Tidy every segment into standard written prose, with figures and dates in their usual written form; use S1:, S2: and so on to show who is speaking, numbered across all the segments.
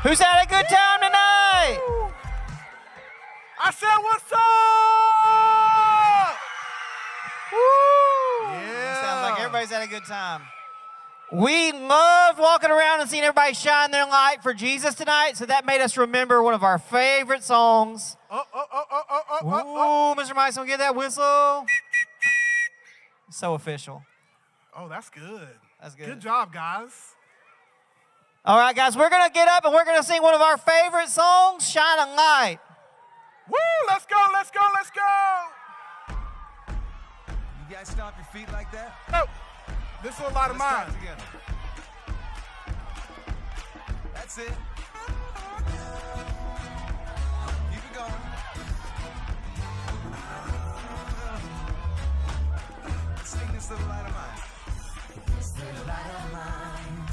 S1: Who's had a good time tonight?
S2: I said, what's up?
S1: Woo!
S2: Yeah.
S1: Sounds like everybody's had a good time. We loved walking around and seeing everybody shine their light for Jesus tonight, so that made us remember one of our favorite songs. Ooh, Mr. Mike's gonna get that whistle. So official.
S2: Oh, that's good.
S1: That's good.
S2: Good job, guys.
S1: All right, guys, we're gonna get up and we're gonna sing one of our favorite songs, Shine a Light.
S2: Woo, let's go, let's go, let's go.
S3: You guys stomp your feet like that?
S2: Oh, this is a lot of mine.
S3: Together. That's it. Keep it going. Sing this little light of mine. This little light of mine,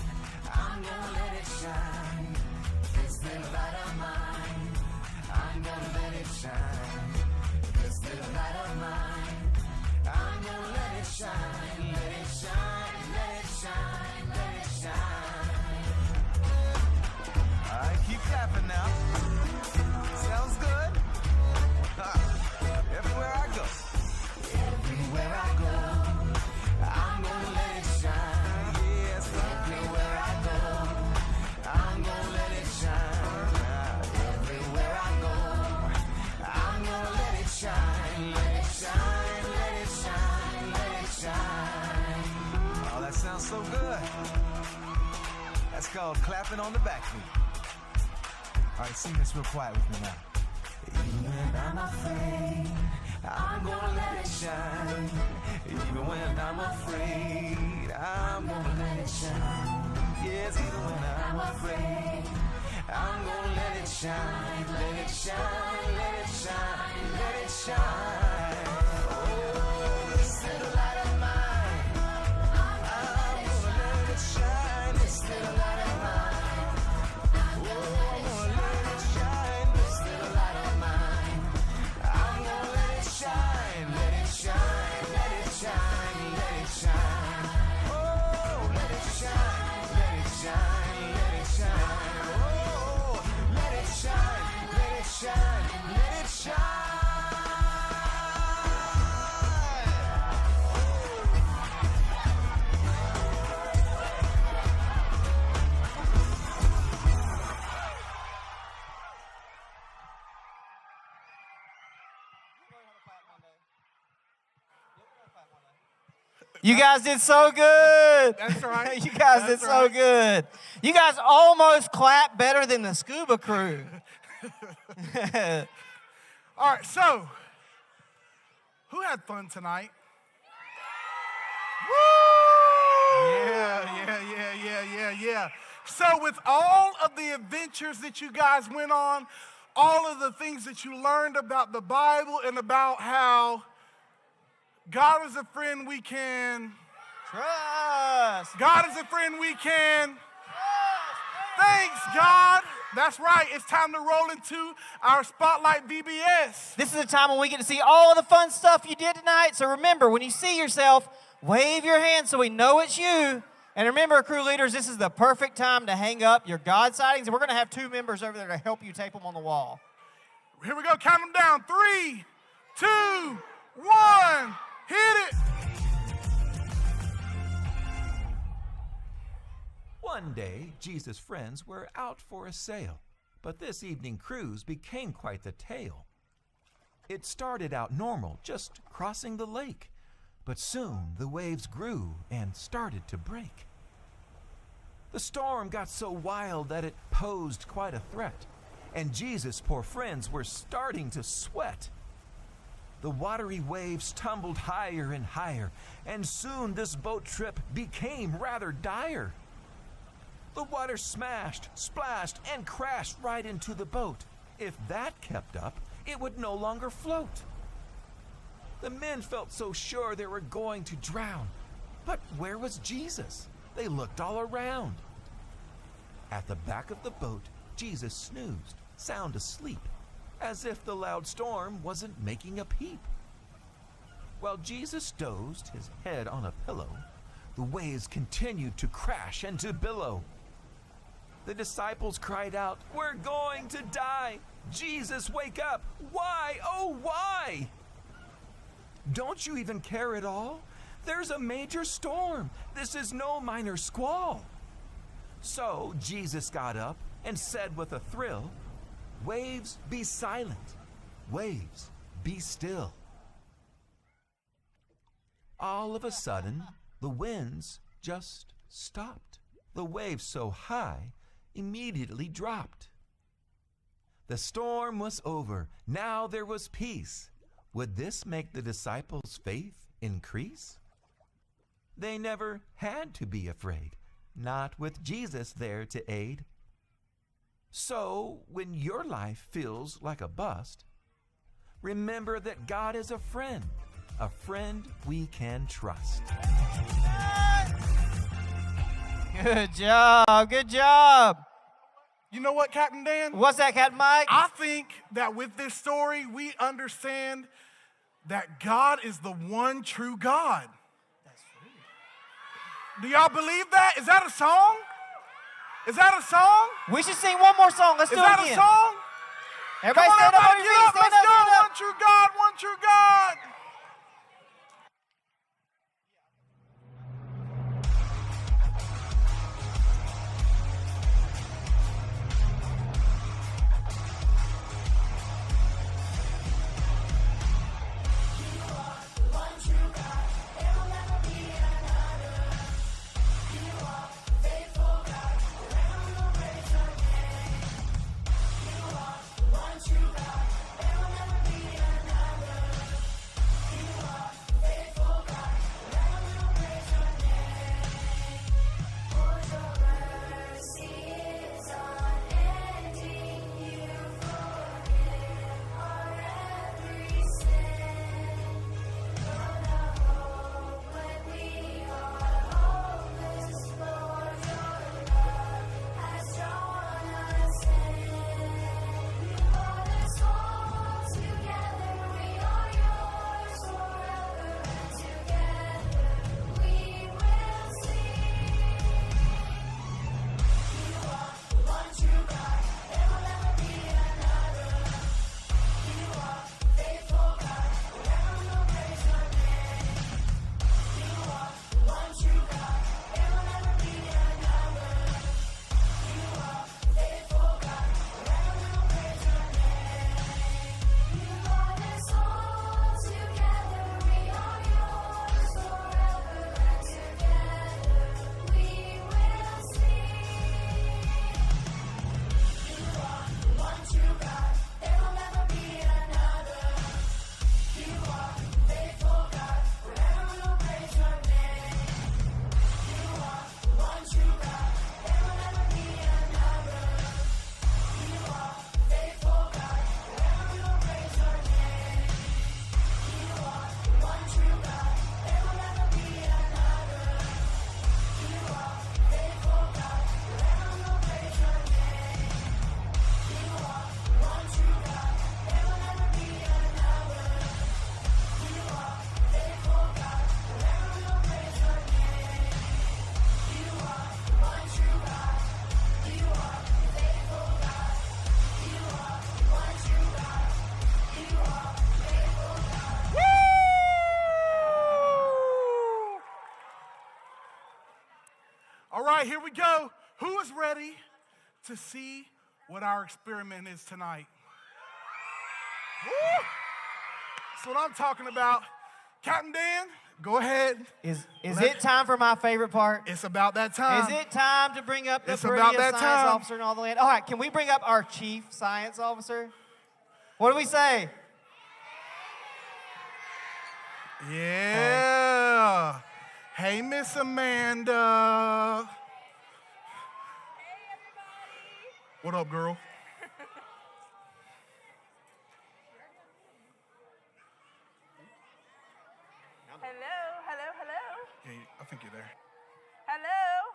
S3: I'm gonna let it shine. This little light of mine, I'm gonna let it shine. This little light of mine, I'm gonna let it shine. Let it shine, let it shine, let it shine. All right, keep clapping now. Sounds good. Everywhere I go. Everywhere I go, I'm gonna let it shine. Yes, everywhere I go, I'm gonna let it shine. Everywhere I go, I'm gonna let it shine. Let it shine, let it shine, let it shine. Oh, that sounds so good. That's called clapping on the back feet. All right, sing this real quiet with me now. Even when I'm afraid, I'm gonna let it shine. Even when I'm afraid, I'm gonna let it shine. Yes, even when I'm afraid, I'm gonna let it shine. Let it shine, let it shine, let it shine. Oh, this little light of mine, I'm gonna let it shine. This little light of mine, I'm gonna let it shine. This little light of mine, I'm gonna let it shine. Let it shine, let it shine, let it shine. Oh, let it shine, let it shine, let it shine. Oh, let it shine, let it shine, let it shine.
S1: You guys did so good.
S2: That's right.
S1: You guys
S2: That's
S1: did so good. You guys almost clapped better than the SCUBA crew.
S2: All right, so who had fun tonight? Woo! Yeah. So with all of the adventures that you guys went on, all of the things that you learned about the Bible and about how God is a friend we can
S1: Trust.
S2: God is a friend we can. Thanks, God. That's right. It's time to roll into our Spotlight VBS.
S1: This is a time when we get to see all of the fun stuff you did tonight. So remember, when you see yourself, wave your hand so we know it's you. And remember, crew leaders, this is the perfect time to hang up your God sightings. And we're going to have 2 members over there to help you tape them on the wall.
S2: Here we go. Count them down. 3, 2, 1. Hit it.
S4: One day, Jesus' friends were out for a sail, but this evening cruise became quite the tale. It started out normal, just crossing the lake, but soon the waves grew and started to break. The storm got so wild that it posed quite a threat, and Jesus' poor friends were starting to sweat. The watery waves tumbled higher and higher, and soon this boat trip became rather dire. The water smashed, splashed, and crashed right into the boat. If that kept up, it would no longer float. The men felt so sure they were going to drown. But where was Jesus? They looked all around. At the back of the boat, Jesus snoozed, sound asleep, as if the loud storm wasn't making a peep. While Jesus dozed, his head on a pillow, the waves continued to crash and to billow. The disciples cried out, "We're going to die! Jesus, wake up! Why? Oh, why? Don't you even care at all? There's a major storm. This is no minor squall." So Jesus got up and said with a thrill, "Waves, be silent. Waves, be still." All of a sudden, the winds just stopped. The waves so high immediately dropped. The storm was over. Now there was peace. Would this make the disciples' faith increase? They never had to be afraid, not with Jesus there to aid. So, when your life feels like a bust, remember that God is a friend we can trust.
S1: Good job. Good job.
S2: You know what, Captain Dan?
S1: What's that, Captain Mike?
S2: I think that with this story, we understand that God is the one true God.
S1: That's true.
S2: Do y'all believe that? Is that a song? Is that a song?
S1: We should sing one more song. Let's
S2: Is
S1: do it
S2: that
S1: again.
S2: a song?
S1: Everybody
S2: Come on,
S1: stand up on
S2: everybody,
S1: your
S2: get
S1: feet.
S2: up.
S1: Stand
S2: Let's
S1: up,
S2: go.
S1: stand up.
S2: One true God, one true God. All right, here we go. Who is ready to see what our experiment is tonight? Woo! That's what I'm talking about. Captain Dan, go ahead.
S1: Is it time for my favorite part?
S2: It's about that time.
S1: Is it time to bring up the
S2: It's
S1: prettiest
S2: about that
S1: science
S2: time.
S1: officer in all the land? All right, can we bring up our chief science officer? What do we say?
S2: Yeah. Hey, Miss Amanda. What up, girl?
S5: Hello.
S2: Yeah, I think you're there.
S5: Hello.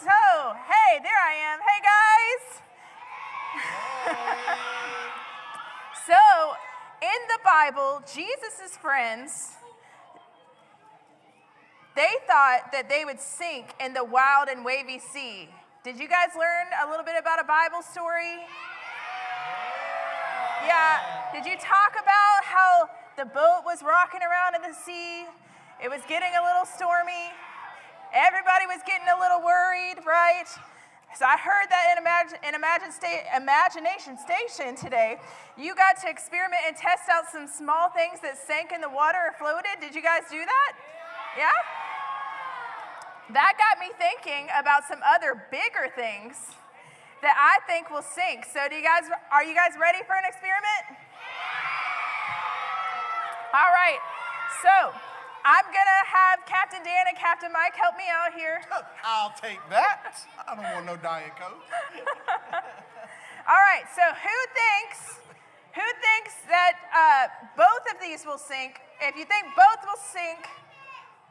S5: So, hey, there I am. Hey, guys. So, in the Bible, Jesus' friends They thought that they would sink in the wild and wavy sea. Did you guys learn a little bit about a Bible story? Yeah. Did you talk about how the boat was rocking around in the sea? It was getting a little stormy. Everybody was getting a little worried, right? So I heard that in Imagination Station today, you got to experiment and test out some small things that sank in the water or floated. Did you guys do that? Yeah? That got me thinking about some other bigger things that I think will sink. So are you guys ready for an experiment? All right, so I'm gonna have Captain Dan and Captain Mike help me out here.
S2: I'll take that. I don't want no Diet Coke.
S5: All right, so who thinks that both of these will sink? If you think both will sink,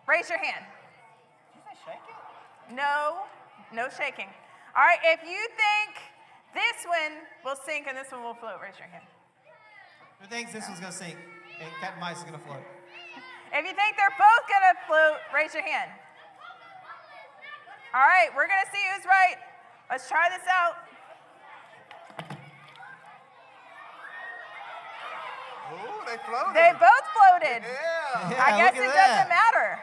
S5: raise your hand.
S1: Did you say shake it?
S5: No shaking. All right, if you think this one will sink and this one will float, raise your hand.
S1: Who thinks this one's gonna sink and Captain Mike's gonna float?
S5: If you think they're both gonna float, raise your hand. All right, we're gonna see who's right. Let's try this out.
S2: Oh, they floated.
S5: They both floated.
S2: Yeah.
S5: I guess
S1: look
S5: it
S1: at that.
S5: doesn't matter.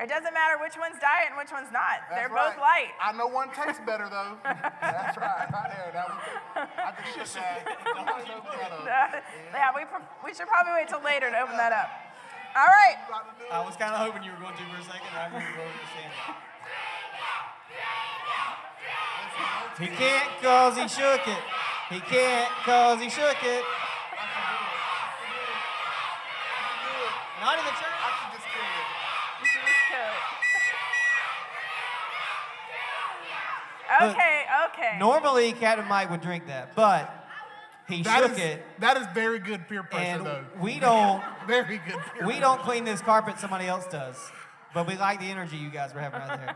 S5: It doesn't matter which one's diet and which one's not.
S2: That's
S5: They're both
S2: right.
S5: light.
S2: I know one tastes better though. That's right, right there. That one. I can shoot that.
S5: Yeah, we should probably wait till later to open that up. All right.
S1: I was kind of hoping you were going to for a second. I didn't really understand. He can't cause he shook it. He can't cause he shook it. Not in the church.
S2: I can just kill it.
S5: You should just kill it.
S1: Look,
S5: Okay.
S1: Normally, Captain Mike would drink that, but he shook it.
S2: That is very good peer pressure
S1: And
S2: though.
S1: we don't
S2: Very good peer
S1: we don't clean this carpet. Somebody else does. But we like the energy you guys were having right there.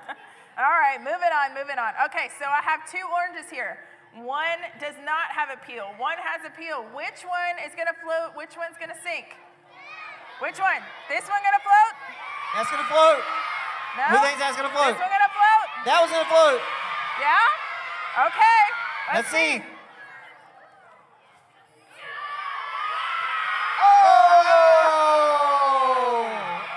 S5: All right, moving on. Okay, so I have two oranges here. One does not have a peel. One has a peel. Which one is gonna float? Which one's gonna sink? Which one? This one gonna float?
S1: That's gonna float.
S5: No?
S1: Who thinks that's gonna float?
S5: This one gonna float?
S1: That was gonna float.
S5: Yeah? Okay.
S1: Let's see. Oh!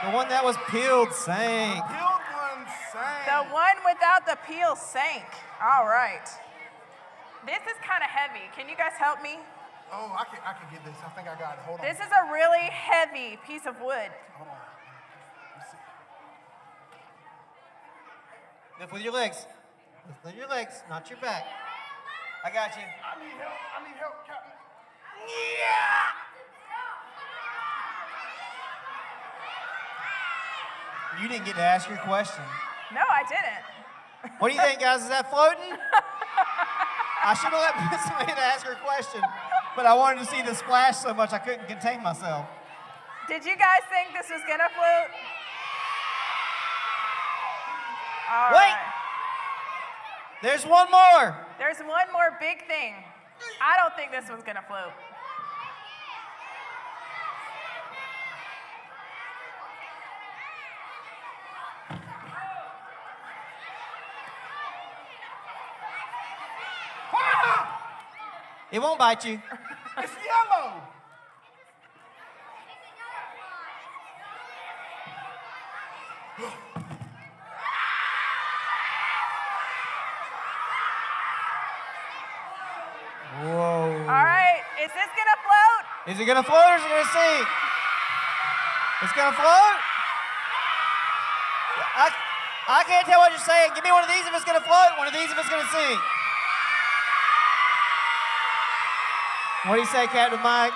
S1: The one that was peeled sank.
S2: Killed one sang.
S5: The one without the peel sank. All right. This is kind of heavy. Can you guys help me?
S2: Oh, I can get this. I think I got it. Hold on.
S5: This is a really heavy piece of wood.
S2: Hold on. Let's see.
S1: Lift with your legs. Lift with your legs, not your back. I got you.
S2: I need help, Captain.
S1: You didn't get to ask your question.
S5: No, I didn't.
S1: What do you think, guys? Is that floating? I should have let somebody to ask her question, but I wanted to see the splash so much I couldn't contain myself.
S5: Did you guys think this was gonna float? All
S1: Wait!
S5: right.
S1: There's one more.
S5: There's one more big thing. I don't think this one's gonna float.
S1: It won't bite you.
S2: It's yellow.
S1: Whoa.
S5: All right, is this gonna float?
S1: Is it gonna float or is it gonna sink? It's gonna float? I can't tell what you're saying. Give me one of these if it's gonna float, one of these if it's gonna sink. What do you say, Captain Mike?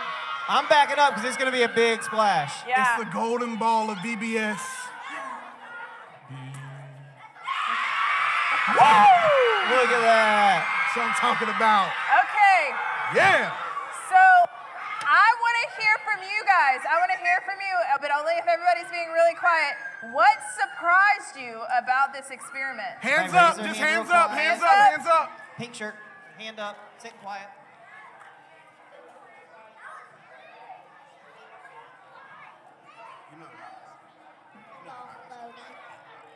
S1: I'm backing up because it's gonna be a big splash.
S5: Yeah.
S2: It's the golden ball of VBS.
S1: Look at that.
S2: That's what I'm talking about.
S5: Okay,
S2: Yeah.
S5: so I want to hear from you guys. I want to hear from you, but only if everybody's being really quiet. What surprised you about this experiment?
S2: Hands
S1: Right,
S2: up.
S1: raise your
S2: Just
S1: hand
S2: hands
S1: real
S2: up.
S1: quiet.
S2: Hands
S5: Hands
S2: up.
S5: up.
S2: Hands up.
S1: Pink shirt, hand up, sit quiet.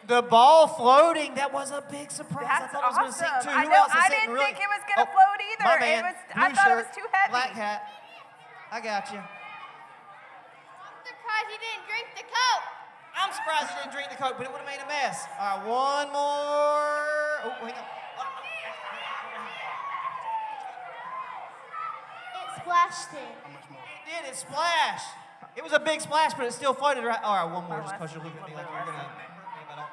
S1: The ball floating, that was a big surprise.
S5: That's
S1: I thought it was going to sink
S5: awesome.
S1: too.
S5: I
S1: Who
S5: know,
S1: else is
S5: I
S1: sitting
S5: didn't
S1: really?
S5: think it was gonna float either.
S1: My
S5: It
S1: man,
S5: was- I
S1: blue
S5: thought it
S1: shirt,
S5: was too heavy.
S1: Black hat. I got you.
S6: I'm surprised you didn't drink the Coke.
S1: I'm surprised you didn't drink the Coke, but it would have made a mess. All right, one more. Oh, hang on.
S6: It splashed it.
S1: It did, it splashed. It was a big splash, but it still floated right. All right, one more, just because you're looking at me like you're going to hurt me if I don't.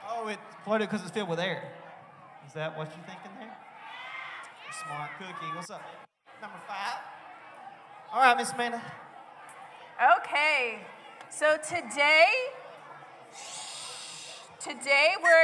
S1: Oh, it floated because it's filled with air. Is that what you're thinking there? Smart cookie. What's up? Number 5. All right, Miss Amanda.
S5: Okay, so today we're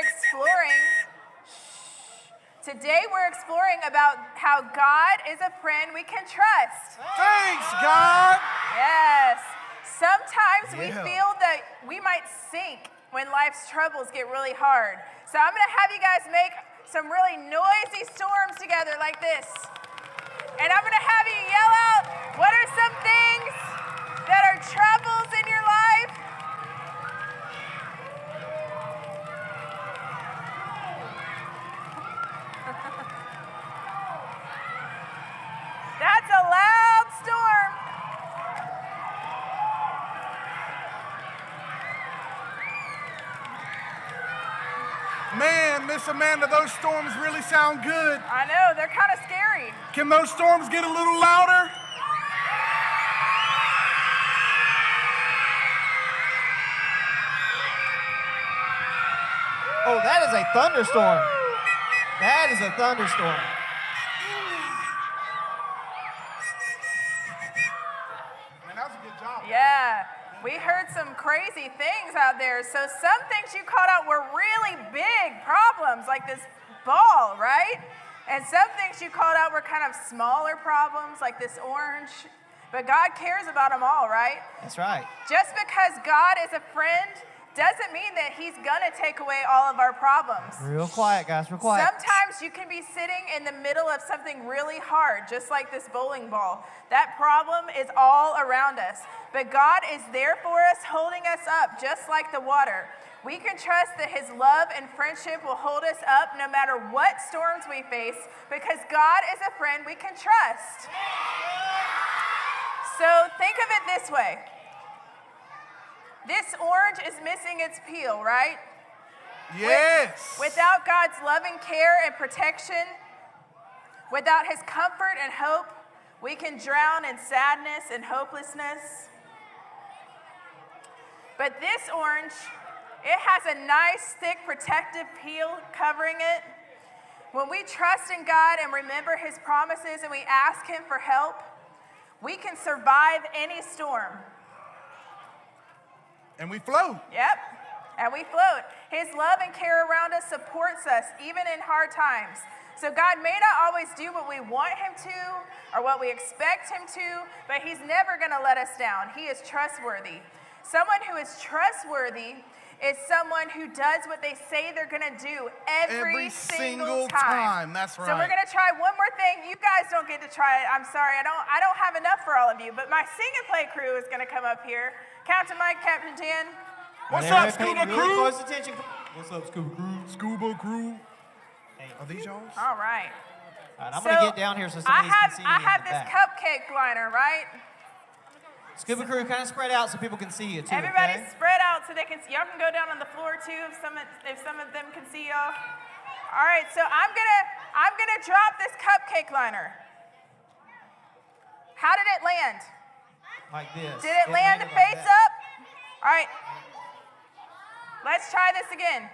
S5: exploring about how God is a friend we can trust.
S2: Thanks, God.
S5: Yes. Sometimes we
S2: Yeah.
S5: feel that we might sink when life's troubles get really hard. So I'm going to have you guys make some really noisy storms together like this. And I'm going to have you yell out, what are some things that are troubles in your life? That's a loud storm.
S2: Man, Miss Amanda, those storms really sound good.
S5: I know, they're kind of scary.
S2: Can those storms get a little louder?
S1: Oh, that is a thunderstorm. That is a thunderstorm.
S2: Man, that was a good job.
S5: Yeah, we heard some crazy things out there. So some things you called out were really big problems, like this ball, right? And some things you called out were kind of smaller problems, like this orange. But God cares about them all, right?
S1: That's right.
S5: Just because God is a friend doesn't mean that he's gonna take away all of our problems.
S1: Real quiet, guys, real quiet.
S5: Sometimes you can be sitting in the middle of something really hard, just like this bowling ball. That problem is all around us. But God is there for us, holding us up, just like the water. We can trust that his love and friendship will hold us up no matter what storms we face, because God is a friend we can trust. So think of it this way. This orange is missing its peel, right?
S2: Yes.
S5: Without God's loving care and protection, without his comfort and hope, we can drown in sadness and hopelessness. But this orange, it has a nice, thick, protective peel covering it. When we trust in God and remember his promises and we ask him for help, we can survive any storm.
S2: And we float.
S5: Yep, and we float. His love and care around us supports us even in hard times. So God may not always do what we want him to or what we expect him to, but he's never gonna let us down. He is trustworthy. Someone who is trustworthy is someone who does what they say they're gonna do every single time.
S2: That's right.
S5: So we're gonna try one more thing. You guys don't get to try it. I'm sorry, I don't have enough for all of you, but my sing and play crew is gonna come up here. Captain Mike, Captain Dan.
S2: What's
S1: Everybody
S2: up, Scuba
S1: pay
S2: Crew?
S1: Really close attention. What's up, Scuba Crew?
S2: Scuba Crew.
S1: Hey.
S2: Are these yours?
S5: All right.
S1: All right, I'm going to get down here so some of these can see me
S5: I
S1: in
S5: have
S1: the
S5: this
S1: back.
S5: cupcake liner, right?
S1: Scuba Crew, kind of spread out so people can see you too.
S5: Everybody
S1: okay?
S5: spread out so they can see. Y'all can go down on the floor too if some of them can see y'all. All right, so I'm gonna drop this cupcake liner. How did it land?
S1: Like this.
S5: Did it land
S1: landed
S5: face
S1: like that.
S5: up? All right. Let's try this again.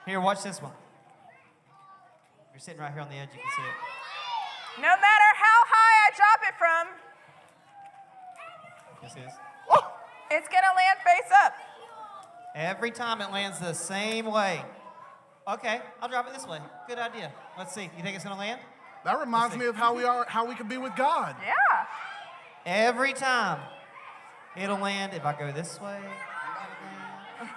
S1: Here, watch this one. You're sitting right here on the edge. You can see it.
S5: No matter how high I drop it from,
S1: This is.
S5: it's gonna land face up.
S1: Every time it lands the same way. Okay, I'll drop it this way. Good idea. Let's see. You think it's gonna land?
S2: That reminds me of how we can be with God.
S5: Yeah.
S1: Every time it'll land. If I go this way, it'll land.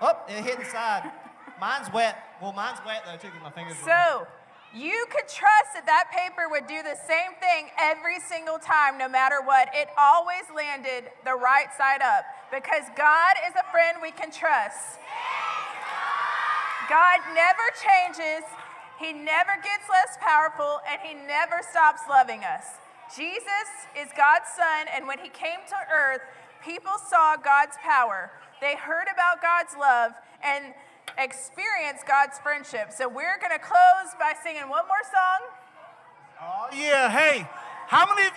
S1: Oh, it hit the side. Mine's wet. Well, mine's wet though too because my fingers.
S5: So, You could trust that that paper would do the same thing every single time, no matter what. It always landed the right side up because God is a friend we can trust. God never changes, He never gets less powerful, and He never stops loving us. Jesus is God's Son, and when He came to earth, people saw God's power. They heard about God's love and experienced God's friendship. So we're going to close by singing one more song.
S2: Oh, yeah. Hey, how many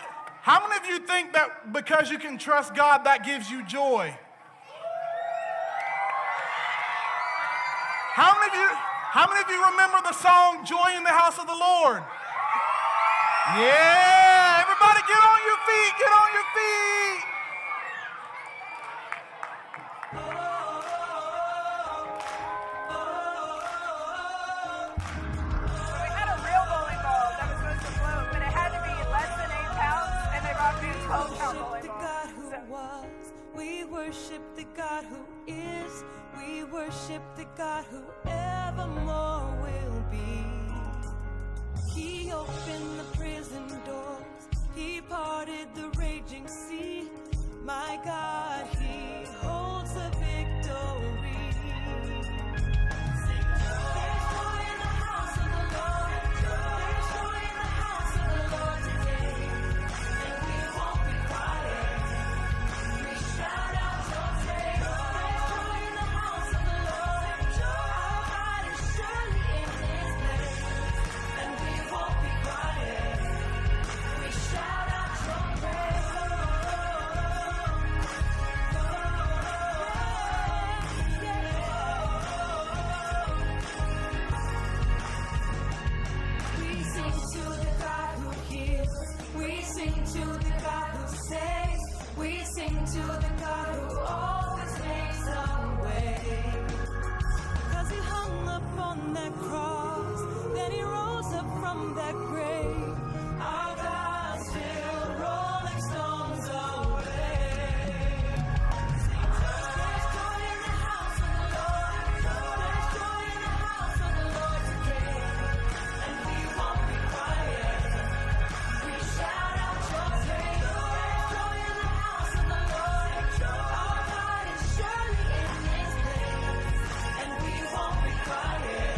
S2: of you think that because you can trust God, that gives you joy? How many of you remember the song, Joy in the House of the Lord? Yeah, everybody get on your feet, get on your feet.
S5: We had a real bowling ball that was supposed to float, but it had to be less than 8 pounds, and they brought me a 12-pound bowling ball.
S7: We worship the God who is. We worship the God who evermore will be. He opened the prison doors. He parted the raging sea. My God, He holds the victory. There's joy in the house of the Lord. There's joy in the house of the Lord today. And we won't be quiet. We shout out your praise. There's joy in the house of the Lord. Our God is surely in His place. And we won't be quiet. We shout out your praise. We sing to the God who heals. We sing to the God who saves. We sing to the God who always makes a way. 'Cause He hung up on that cross, then He rose up from that grave. Our God still rolling stones away. There's joy in the house of the Lord. There's joy in the house of the Lord today. And we won't be quiet. We shout out your praise. There's joy in the house of the Lord. Our God is surely in His place. And we won't be quiet.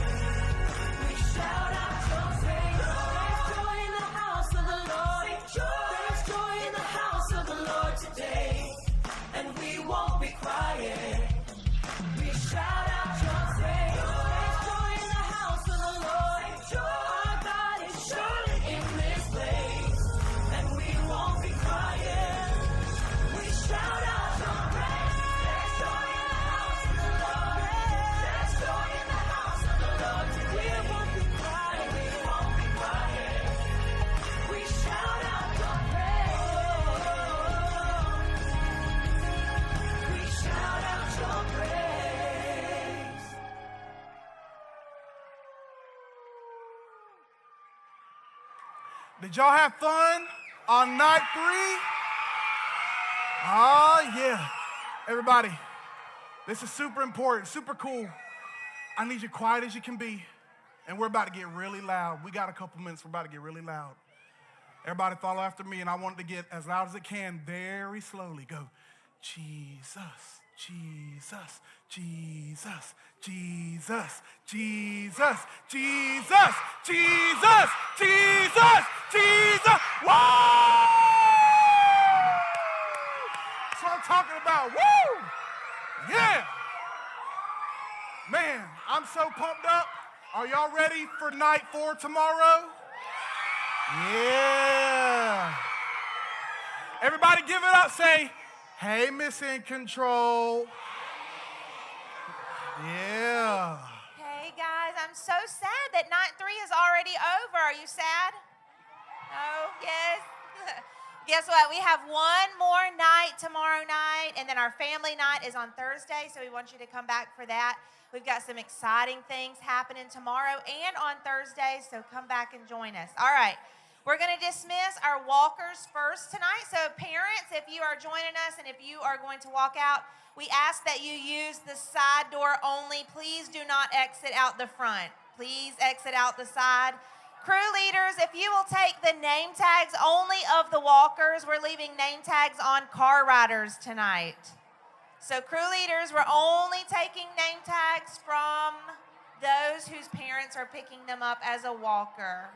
S7: We shout out your praise. There's joy in the house of the Lord. There's joy in the house of the Lord today. And we won't be quiet. We shout out your praise. There's joy in the house of the Lord. Our God is surely in this place. And we won't be quiet. We shout out your praise. There's joy in the house of the Lord. There's joy in the house of the Lord. We won't be quiet. We won't be quiet. We shout out your praise. We shout out your praise.
S2: Did y'all have fun on night 3? Oh, yeah. Everybody, this is super important, super cool. I need you quiet as you can be, and we're about to get really loud. We got a couple minutes. We're about to get really loud. Everybody follow after me, and I want it to get as loud as it can, very slowly. Go, Jesus, Jesus, Jesus, Jesus, Jesus, Jesus, Jesus, Jesus, Jesus. Whoa! That's what I'm talking about. Woo! Yeah! Man, I'm so pumped up. Are y'all ready for night 4 tomorrow? Yeah. Everybody give it up. Say, hey, Miss In Control. Yeah.
S8: Hey guys, I'm so sad that night 3 is already over. Are you sad? No? Yes? Guess what? We have one more night tomorrow night, and then our family night is on Thursday, so we want you to come back for that. We've got some exciting things happening tomorrow and on Thursday, so come back and join us. All right. We're going to dismiss our walkers first tonight. So parents, if you are joining us and if you are going to walk out, we ask that you use the side door only. Please do not exit out the front. Please exit out the side. Crew leaders, if you will take the name tags only of the walkers, we're leaving name tags on car riders tonight. So crew leaders, we're only taking name tags from those whose parents are picking them up as a walker.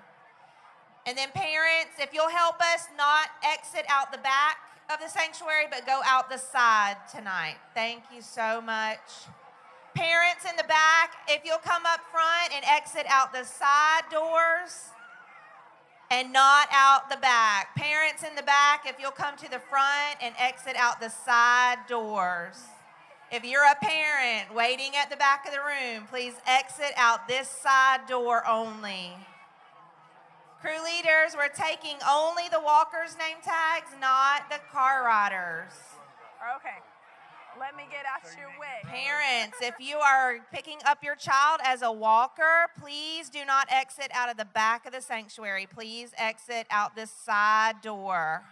S8: And then parents, if you'll help us not exit out the back of the sanctuary, but go out the side tonight. Thank you so much. Parents in the back, if you'll come up front and exit out the side doors and not out the back. Parents in the back, if you'll come to the front and exit out the side doors. If you're a parent waiting at the back of the room, please exit out this side door only. Crew leaders, we're taking only the walkers' name tags, not the car riders.
S5: Okay. Let me get out your way.
S8: Parents, if you are picking up your child as a walker, please do not exit out of the back of the sanctuary. Please exit out this side door.